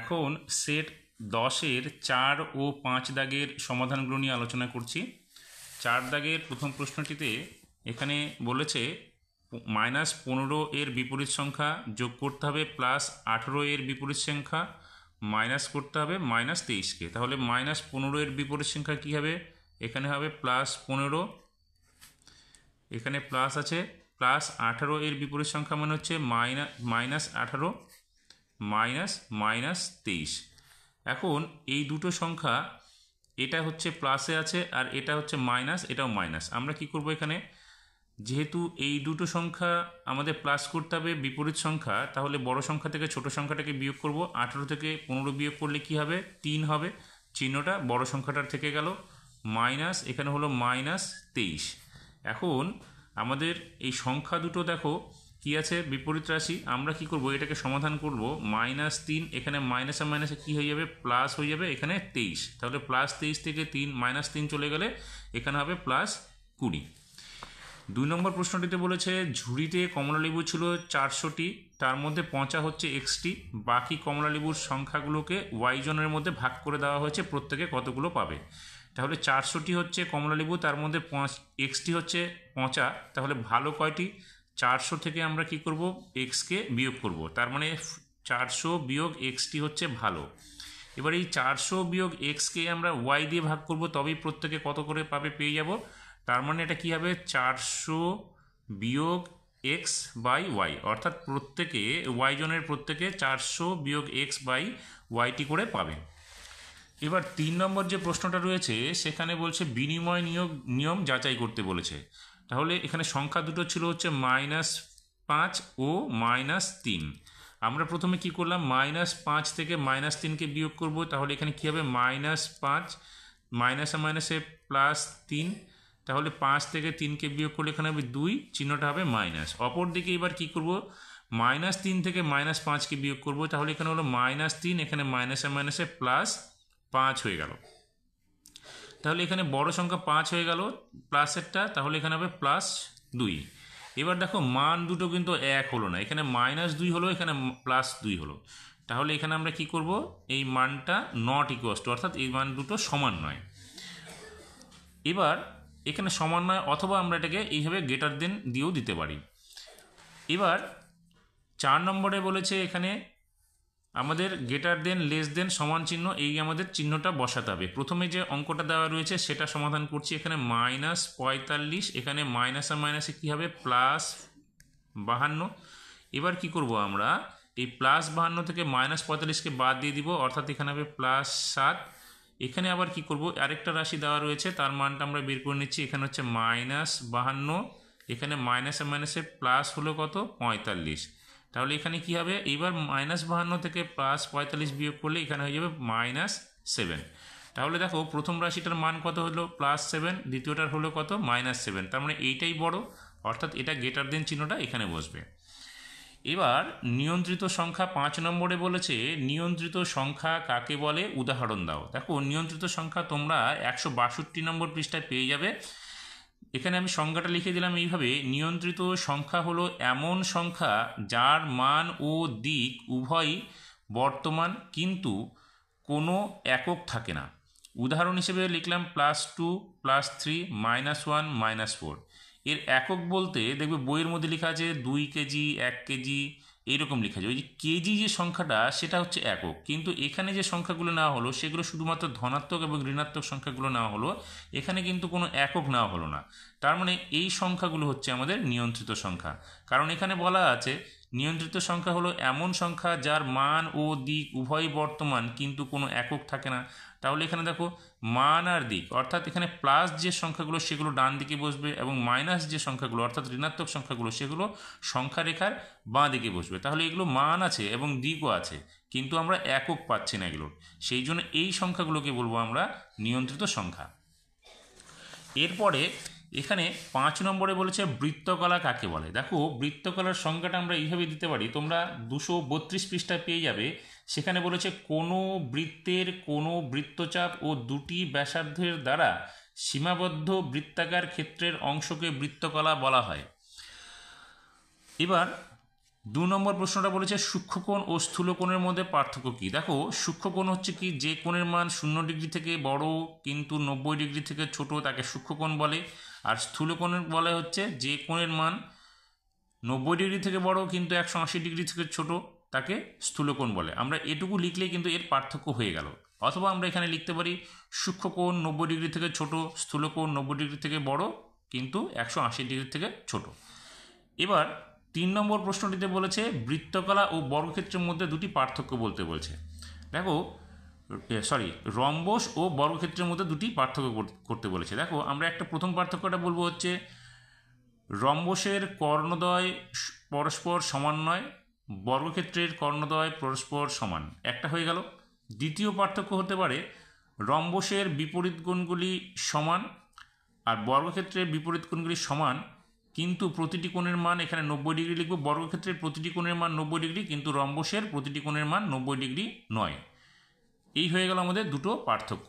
এখন সেট 10-এর 4 ও 5 দাগের সমাধানগুলো নিয়ে আলোচনা করছি। 4 দাগের প্রথম প্রশ্নটিতে এখানে বলেছে -15 এর বিপরীত সংখ্যা যোগ করতে হবে +18 এর বিপরীত সংখ্যা মাইনাস করতে হবে -23কে। তাহলে -15 এর বিপরীত সংখ্যা কী হবে? এখানে হবে +15, এখানে প্লাস আছে, +18 এর বিপরীত সংখ্যা মানে হচ্ছে -18 -23। এখন এই দুটো সংখ্যা, এটা হচ্ছে প্লাসে আছে আর এটা হচ্ছে মাইনাস, এটাও মাইনাস। আমরা কি করব এখানে, যেহেতু এই দুটো সংখ্যা আমাদের প্লাস করতে হবে বিপরীত সংখ্যা, তাহলে বড় সংখ্যা থেকে ছোট সংখ্যাটাকে বিয়োগ করব। 18 থেকে 15 বিয়োগ করলে কি হবে? 3 হবে। চিহ্নটা বড় সংখ্যাটার থেকে গেল, মাইনাস, এখানে হলো -23। এখন আমাদের এই সংখ্যা দুটো দেখো কি আছে, বিপরীত রাশি। আমরা কি করব, এটাকে সমাধান করব। -3, এখানে মাইনাসে মাইনাসে কি হয়ে যাবে? প্লাস হয়ে যাবে, এখানে 23। তাহলে +23 থেকে -3 চলে গেলে এখানে হবে +20। 2 নম্বর প্রশ্নটিতে বলেছে ঝুড়িতে কমলালেবু ছিল 400টি, তার মধ্যে 50 হচ্ছে xটি, বাকি কমলালেবুর সংখ্যাগুলোকে y জনের মধ্যে ভাগ করে দেওয়া হয়েছে, প্রত্যেকে কতগুলো পাবে? তাহলে 400টি হচ্ছে কমলালেবু, তার মধ্যে xটি হচ্ছে 50, তাহলে ভালো কয়টি? 400 থেকে আমরা কি করব, xকে বিয়োগ করব, তার মানে 400 বিয়োগ xটি হচ্ছে ভালো। এবার এই 400 বিয়োগ xকে আমরা y দিয়ে ভাগ করব, তবেই প্রত্যেকে কত করে পাবে পেয়ে যাব। তার মানে এটা কি হবে? 400 বিয়োগ x বাই y, অর্থাৎ প্রত্যেকে y জনের প্রত্যেকে 400 বিয়োগ x বাই yটি করে পাবে। এবার 3 নম্বর যে প্রশ্নটা রয়েছে সেখানে বলছে বিনিময় নিয়ম যাচাই করতে বলেছে। তাহলে এখানে সংখ্যা দুটো ছিল হচ্ছে -5 ও -3। আমরা প্রথমে কি করলাম, -5 থেকে -3কে বিয়োগ করব। তাহলে এখানে কি হবে? -5, মাইনাসে মাইনাসে +3, তাহলে 5 থেকে 3কে বিয়োগ করলে এখানে হবে 2, চিহ্নটা হবে মাইনাস। অপর দিকে এবার কি করব, -3 থেকে -5কে বিয়োগ করব, তাহলে এখানে হলো -3, এখানে মাইনাসে মাইনাসে +5 হয়ে গেল। তাহলে এখানে বড় সংখ্যা 5 হয়ে গেল প্লাসেরটা, তাহলে এখানে হবে +2। এবার দেখো মান দুটো কিন্তু এক হলো না, এখানে -2 হলো, এখানে +2 হলো। তাহলে এখানে আমরা কি করব, এই মানটা নট ইকুয়ালস টু, অর্থাৎ এই মান দুটো সমান নয়। এবার এখানে সমান নয়, অথবা আমরা এটাকে এইভাবে গ্রেটার দেন দিয়েও দিতে পারি। এবার 4 নম্বরে বলেছে এখানে আমাদের গ্রেটার দেন, লেস দেন, সমান চিহ্ন, এই আমাদের চিহ্নটা বসাতে হবে। প্রথমে যে অঙ্কটা দেওয়া রয়েছে সেটা সমাধান করছি। এখানে -45, এখানে মাইনাসে মাইনাসে কী হবে? +52। এবার কি করব, আমরা এই +52 থেকে -45কে বাদ দিয়ে দিব, অর্থাৎ এখানে হবে +7। এখানে আবার কি করব, আরেকটা রাশি দেওয়া রয়েছে, তার মানটা আমরা বের করে নিচ্ছি। এখানে হচ্ছে -52, এখানে মাইনাসে মাইনাসে প্লাস হলো কত? 45। তাহলে এখানে কি হবে, এইবার -52 থেকে +45 বিয়োগ করলে এখানে হয়ে যাবে -7। তাহলে দেখো প্রথম রাশিটার মান কত হলো? +7, দ্বিতীয়টার হলো কত? -7। তার মানে এইটাই বড়, অর্থাৎ এটা গ্রেটার দেন চিহ্নটা এখানে বসবে। এবার নিয়ন্ত্রিত সংখ্যা 5 নম্বরে বলেছে নিয়ন্ত্রিত সংখ্যা কাকে বলে, উদাহরণ দাও। দেখো নিয়ন্ত্রিত সংখ্যা তোমরা 162 নম্বর পৃষ্ঠায় পেয়ে যাবে। এখানে আমি সংজ্ঞাটা লিখে দিলাম এইভাবে, নিয়ন্ত্রিত সংখ্যা হলো এমন সংখ্যা যার মান ও দিক উভয়ই বর্তমান, কিন্তু কোনো একক থাকে না। উদাহরণ হিসেবে লিখলাম +2, +3, -1, -4। এর একক বলতে দেখবে বইয়ের মধ্যে লেখা আছে 2 কেজি, 1 কেজি, এইরকম লেখা আছে। ওই যে কেজি যে সংখ্যাটা সেটা হচ্ছে একক, কিন্তু এখানে যে সংখ্যাগুলো নেওয়া হলো সেগুলো শুধুমাত্র ধনাত্মক এবং ঋণাত্মক সংখ্যাগুলো নেওয়া হলো, এখানে কিন্তু কোনো একক নেওয়া হলো না। তার মানে এই সংখ্যাগুলো হচ্ছে আমাদের নিয়ন্ত্রিত সংখ্যা। কারণ এখানে বলা আছে নিয়ন্ত্রিত সংখ্যা হলো এমন সংখ্যা যার মান ও দিক উভয়ই বর্তমান, কিন্তু কোনো একক থাকে না। তাহলে এখানে দেখো মান আর দিক, অর্থাৎ এখানে প্লাস যে সংখ্যাগুলো সেগুলো ডান দিকে বসবে, এবং মাইনাস যে সংখ্যাগুলো অর্থাৎ ঋণাত্মক সংখ্যাগুলো সেগুলো সংখ্যা রেখার বাঁ দিকে বসবে। তাহলে এগুলো মান আছে এবং দিকও আছে, কিন্তু আমরা একক পাচ্ছি না এগুলোর, সেই জন্য এই সংখ্যাগুলোকে বলবো আমরা নিয়ন্ত্রিত সংখ্যা। এরপরে এখানে 5 নম্বরে বলেছে বৃত্তকলা কাকে বলে। দেখো বৃত্তকলার সংজ্ঞাটা আমরা এইভাবে দিতে পারি, তোমরা 232 পৃষ্ঠায় পেয়ে যাবে। সেখানে বলেছে কোনো বৃত্তের কোনো বৃত্তচাপ ও দুটি ব্যাসার্ধের দ্বারা সীমাবদ্ধ বৃত্তাকার ক্ষেত্রের অংশকে বৃত্তকলা বলা হয়। এবার 2 নম্বর প্রশ্নটা বলেছে সূক্ষ্মকোণ ও স্থূলকোণের মধ্যে পার্থক্য কী। দেখো সূক্ষ্মকোণ হচ্ছে কি, যে কোণের মান 0 ডিগ্রি থেকে বড় কিন্তু 90 ডিগ্রি থেকে ছোট তাকে সূক্ষ্মকোণ বলে। আর স্থূলকোণের বলে হচ্ছে যে কোণের মান 90 ডিগ্রি থেকে বড় কিন্তু 180 ডিগ্রি থেকে ছোট তাকে স্থূলকোণ বলে। আমরা এটুকু লিখলেই কিন্তু এর পার্থক্য হয়ে গেল। অথবা আমরা এখানে লিখতে পারি সূক্ষ্মকোণ 90 ডিগ্রি থেকে ছোট, স্থূলকোণ 90 ডিগ্রি থেকে বড় কিন্তু 180 ডিগ্রি থেকে ছোট। এবার 3 নম্বর প্রশ্নটিতে বলেছে বৃত্তকলা ও বর্গক্ষেত্রের মধ্যে দুটি পার্থক্য বলতে বলছে। দেখো রম্বস ও বর্গক্ষেত্রের মধ্যে দুটি পার্থক্য করতে বলেছে। দেখো আমরা একটা প্রথম পার্থক্যটা বলবো হচ্ছে রম্বসের কর্ণদ্বয় পরস্পর সমান নয়, বর্গক্ষেত্রের কর্ণদ্বয় পরস্পর সমান, একটা হয়ে গেল। দ্বিতীয় পার্থক্য হতে পারে রম্বসের বিপরীত কোণগুলি সমান আর বর্গক্ষেত্রের বিপরীত কোণগুলি সমান কিন্তু প্রতিটি কোণের মান এখানে 90 ডিগ্রি লিখব। বর্গক্ষেত্রের প্রতিটি কোণের মান 90 ডিগ্রি কিন্তু রম্বসের প্রতিটি কোণের মান 90 ডিগ্রি নয়। এই হয়ে গেল আমাদের দুটো পার্থক্য।